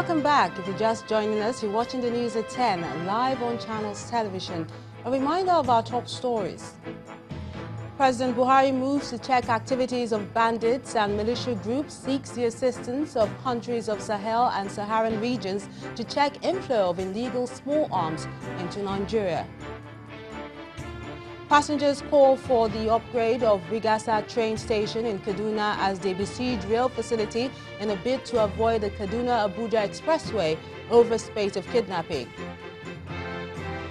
Welcome back. If you're just joining us, you're watching the news at 10, live on Channels Television. A reminder of our top stories. President Buhari moves to check activities of bandits and militia groups, seeks the assistance of countries of Sahel and Saharan regions to check inflow of illegal small arms into Nigeria. Passengers call for the upgrade of Rigasa train station in Kaduna as they besiege rail facility in a bid to avoid the Kaduna-Abuja expressway over spate of kidnapping.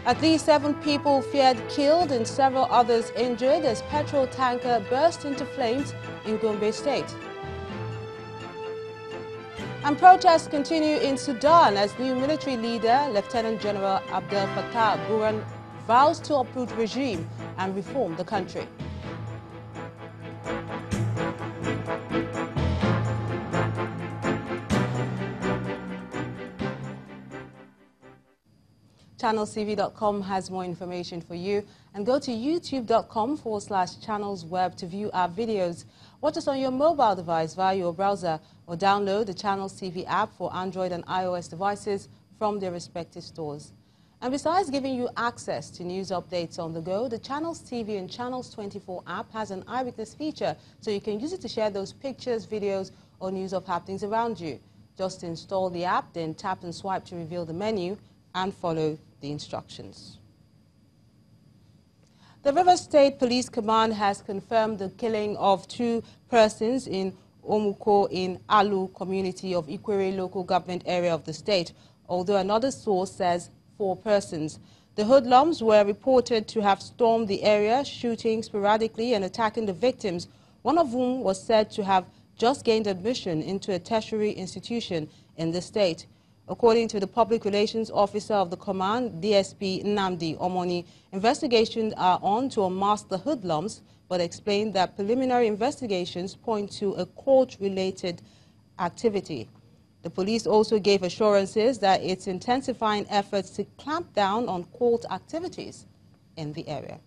At least 7 people feared killed and several others injured as petrol tanker burst into flames in Gombe State. And protests continue in Sudan as new military leader, Lieutenant General Abdel Fattah Burhan, vows to uproot regime and reform the country. ChannelsTV.com has more information for you, and go to youtube.com/channelsweb to view our videos. Watch us on your mobile device via your browser or download the Channels TV app for Android and iOS devices from their respective stores. And besides giving you access to news updates on the go, the Channels TV and Channels 24 app has an eyewitness feature, so you can use it to share those pictures, videos, or news of happenings around you. Just install the app, then tap and swipe to reveal the menu and follow the instructions. The Rivers State Police Command has confirmed the killing of 2 persons in Omuko in Alu community of Ikwere local government area of the state, although another source says 4 persons. The hoodlums were reported to have stormed the area, shooting sporadically and attacking the victims, one of whom was said to have just gained admission into a tertiary institution in the state. According to the Public Relations Officer of the Command, DSP Nnamdi Omoni, investigations are on to unmask the hoodlums, but explained that preliminary investigations point to a court-related activity. The police also gave assurances that it's intensifying efforts to clamp down on cult activities in the area.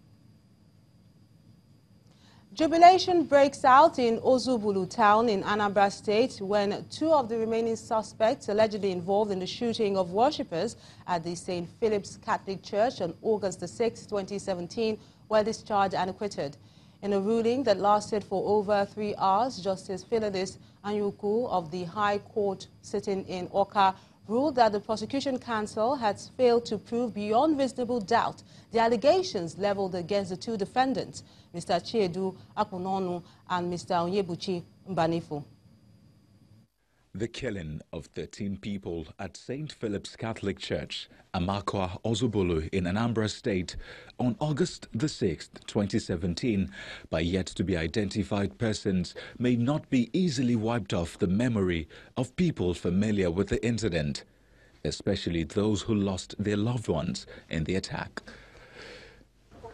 Jubilation breaks out in Ozubulu town in Anambra State when 2 of the remaining suspects allegedly involved in the shooting of worshippers at the St. Philip's Catholic Church on August 6, 2017 were discharged and acquitted. In a ruling that lasted for over 3 hours, Justice Philalis Anyuku of the High Court sitting in Oka ruled that the prosecution counsel has failed to prove beyond reasonable doubt the allegations leveled against the 2 defendants, Mr. Pt.2 and Mr. Onyebuchi Mbanefo. The killing of 13 people at St. Philip's Catholic Church, Amakwa, Ozubulu in Anambra State on August the 6th, 2017 by yet-to-be-identified persons may not be easily wiped off the memory of people familiar with the incident, especially those who lost their loved ones in the attack.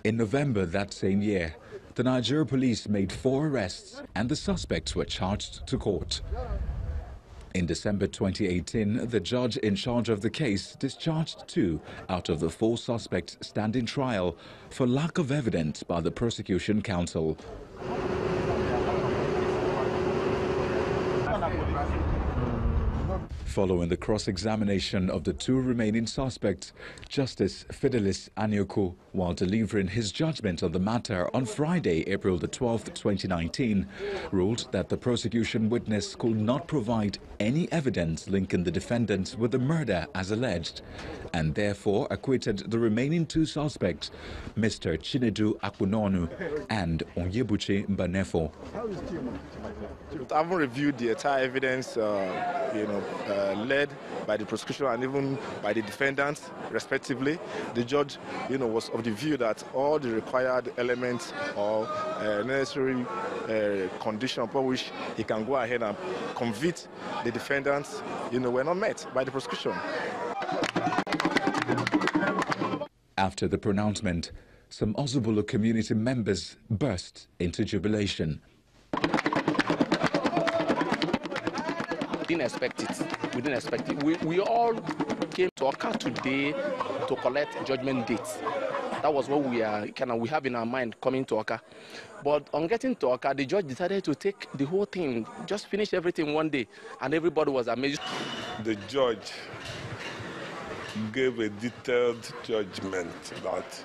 In November that same year, the Nigeria police made 4 arrests and the suspects were charged to court. In December 2018, the judge in charge of the case discharged 2 out of the 4 suspects standing trial for lack of evidence by the prosecution counsel. Following the cross-examination of the 2 remaining suspects, Justice Philalis Anyuku, while delivering his judgment on the matter on Friday, April the 12th, 2019, ruled that the prosecution witness could not provide any evidence linking the defendants with the murder as alleged, and therefore acquitted the remaining 2 suspects, Mr. Chinedu Akunonu and Onyebuchi Mbanefo. I haven't reviewed the entire evidence, led by the prosecution and even by the defendants, respectively. The judge, was of the view that all the required elements or necessary condition upon which he can go ahead and convict the defendants, were not met by the prosecution. After the pronouncement, some Ozubulu community members burst into jubilation. Didn't expect it. We didn't expect it. We all came to Oka today to collect judgment dates. That That was what we have in our mind coming to Oka. But on getting to Oka, the judge decided to take the whole thing, just finish everything one day, and everybody was amazed. The judge gave a detailed judgment that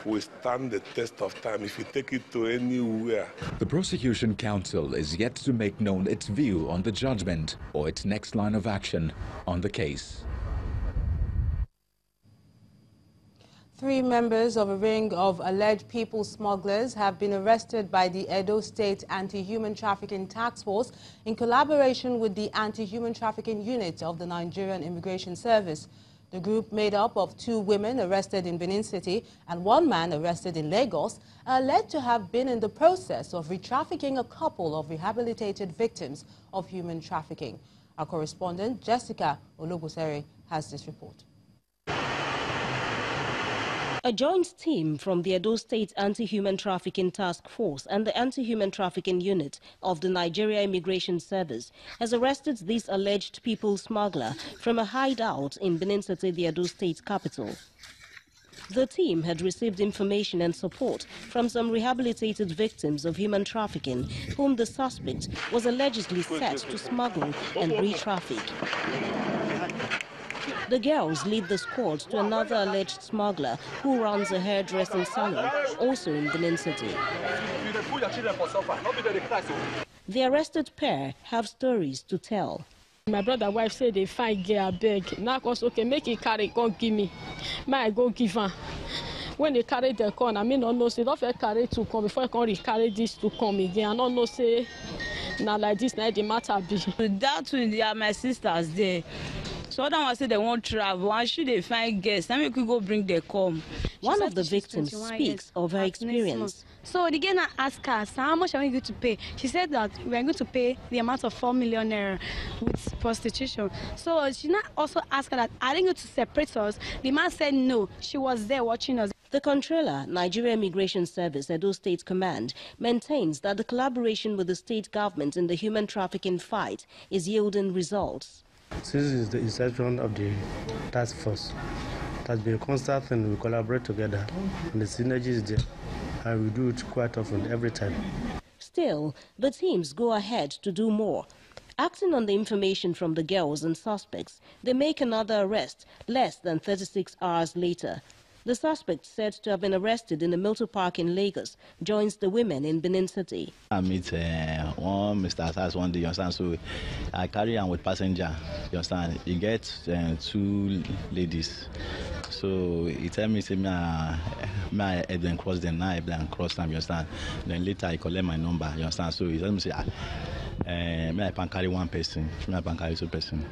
will stand the test of time if you take it to anywhere. The prosecution counsel is yet to make known its view on the judgment or its next line of action on the case. 3 members of a ring of alleged people smugglers have been arrested by the Edo State Anti-Human Trafficking Task Force in collaboration with the Anti-Human Trafficking Unit of the Nigerian Immigration Service. The group, made up of 2 women arrested in Benin City and 1 man arrested in Lagos, are alleged to have been in the process of re-trafficking a couple of rehabilitated victims of human trafficking. Our correspondent, Jessica Ologosere, has this report. A joint team from the Edo State Anti-Human Trafficking Task Force and the Anti-Human Trafficking Unit of the Nigeria Immigration Service has arrested this alleged people smuggler from a hideout in Benin City, the Edo State capital. The team had received information and support from some rehabilitated victims of human trafficking, whom the suspect was allegedly set to smuggle and re-traffic. The girls lead the squad to another alleged smuggler who runs a hairdressing salon, also in Benin City. The arrested pair have stories to tell. My brother wife said they find girl beg. Now cause okay, make it carry, come give me. May I go give her. When they carry the corn, I mean, no say don't carry to come before I can carry this to come again. I don't know say now like this now the matter be. That when they are my sisters there. So that one say they won't travel, and should they find guests, then we could go bring their come. One of the victims speaks of her experience. So the girl asked her, so how much are we going to pay? She said that we are going to pay the amount of 4 million naira with prostitution. So she now also asked her that, are they going to separate us? The man said no, she was there watching us. The Controller, Nigeria Immigration Service, Edo State Command, maintains that the collaboration with the state government in the human trafficking fight is yielding results. This is the inception of the task force. It has been constant and we collaborate together. And the synergy is there. And we do it quite often, every time. Still, the teams go ahead to do more. Acting on the information from the girls and suspects, they make another arrest less than 36 hours later. The suspect, said to have been arrested in the Milton Park in Lagos, joins the women in Benin City. I meet one Mr. Assas one day, you understand, so I carry on with passenger, you understand. He gets 2 ladies. So he tell me, say, I then cross them, now I then cross them, you understand. Then later I collect my number, you understand. So he tell me, say, I can carry 1 person, I can carry 2 persons.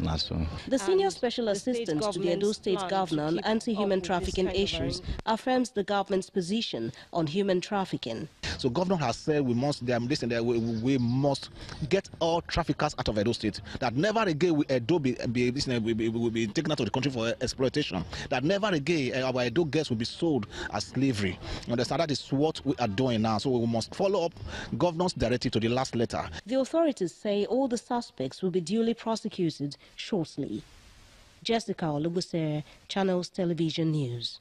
The senior special assistant to the Edo State Governor on anti-human trafficking issues affirms the government's position on human trafficking. So governor has said we must get all traffickers out of Edo State. That never again will Edo be taken out of the country for exploitation. That never again our Edo girls will be sold as slavery. You understand? That is what we are doing now. So we must follow up governor's directive to the last letter. The authorities say all the suspects will be duly prosecuted shortly. Jessica Olugusere, Channels Television News.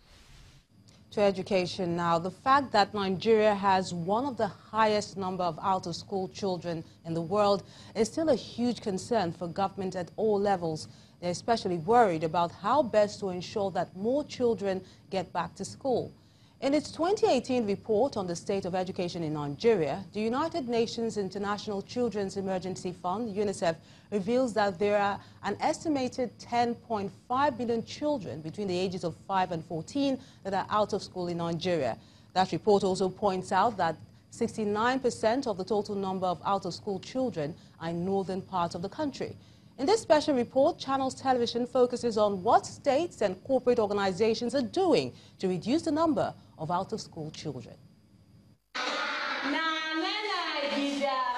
To education now, the fact that Nigeria has one of the highest number of out-of-school children in the world is still a huge concern for government at all levels. They're especially worried about how best to ensure that more children get back to school. In its 2018 report on the state of education in Nigeria, the United Nations International Children's Emergency Fund, UNICEF, reveals that there are an estimated 10.5 billion children between the ages of 5 and 14 that are out of school in Nigeria. That report also points out that 69% of the total number of out-of-school children are in northern parts of the country. In this special report, Channels Television focuses on what states and corporate organizations are doing to reduce the number of out-of-school children.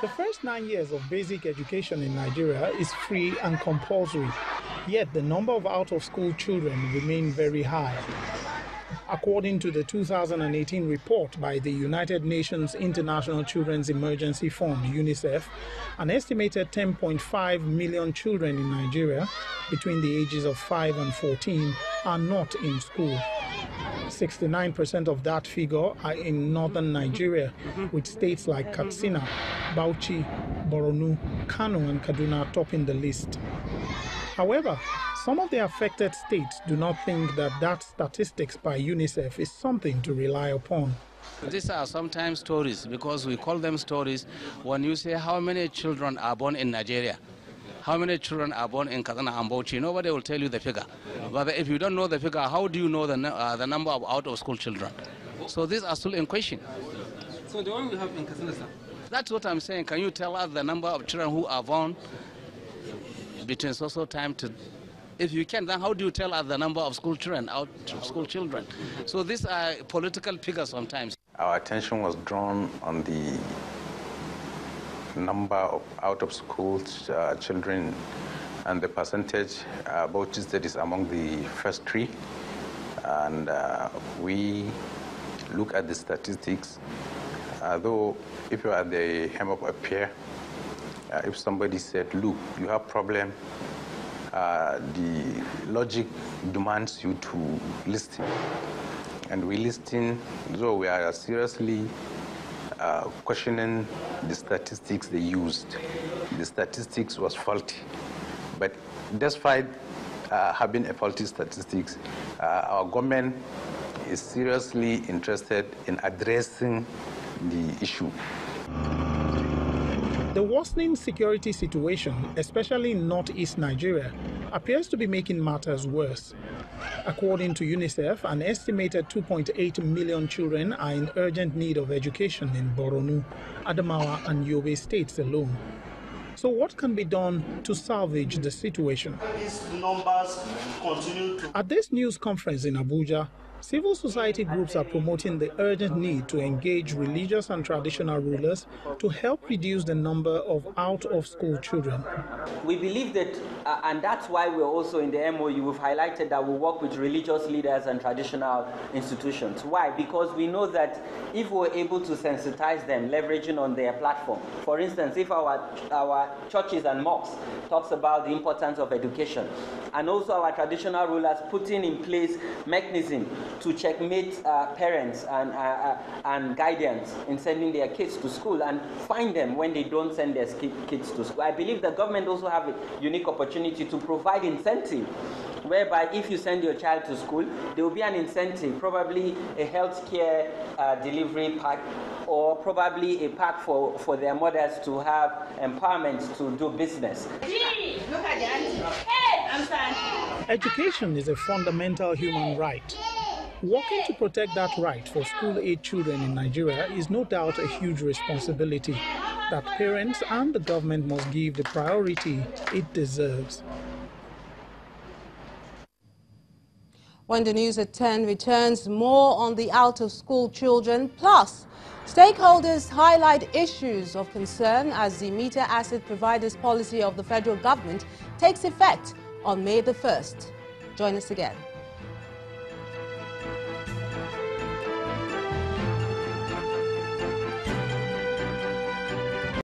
The first 9 years of basic education in Nigeria is free and compulsory, yet the number of out-of-school children remain very high. According to the 2018 report by the United Nations International Children's Emergency Fund, UNICEF, an estimated 10.5 million children in Nigeria between the ages of 5 and 14 are not in school. 69% of that figure are in northern Nigeria, with states like Katsina, Bauchi, Borno, Kano and Kaduna topping the list. However, some of the affected states do not think that statistics by UNICEF is something to rely upon. These are sometimes stories, because we call them stories. When you say how many children are born in Nigeria, how many children are born in Katsina and Bauchi, nobody will tell you the figure. But if you don't know the figure, how do you know the number of out-of-school children? So these are still in question. So the one we have in Katsina, sir? That's what I'm saying. Can you tell us the number of children who are born between social time to... If you can, then how do you tell us the number of school children, out-of-school children? So these are political figures sometimes. Our attention was drawn on the number of out-of-school children and the percentage. Bauchi State is among the first three. And we look at the statistics. Though if you are at the hem of a peer, if somebody said, look, you have problem, the logic demands you to listen. And we listen, so we are seriously questioning the statistics they used. The statistics was faulty. But despite having a faulty statistics, our government is seriously interested in addressing the issue. The worsening security situation, especially in northeast Nigeria, appears to be making matters worse. According to UNICEF, an estimated 2.8 million children are in urgent need of education in Borno, Adamawa and Yobe states alone. So what can be done to salvage the situation? These numbers continue to... At this news conference in Abuja, civil society groups are promoting the urgent need to engage religious and traditional rulers to help reduce the number of out-of-school children. We believe that, and that's why we're also in the MOU, we've highlighted that we work with religious leaders and traditional institutions. Why? Because we know that if we're able to sensitize them, leveraging on their platform, for instance, if our churches and mosques talks about the importance of education, and also our traditional rulers putting in place mechanisms to checkmate parents and guardians in sending their kids to school and find them when they don't send their kids to school. I believe the government also have a unique opportunity to provide incentive, whereby if you send your child to school, there will be an incentive, probably a healthcare delivery pack, or probably a pack for their mothers to have empowerment to do business. Look at the auntie. Hey, I'm sorry. Education is a fundamental human right. Working to protect that right for school-age children in Nigeria is no doubt a huge responsibility that parents and the government must give the priority it deserves. When the news at 10 returns, more on the out-of-school children. Plus, stakeholders highlight issues of concern as the meter asset providers policy of the federal government takes effect on May the 1st. Join us again.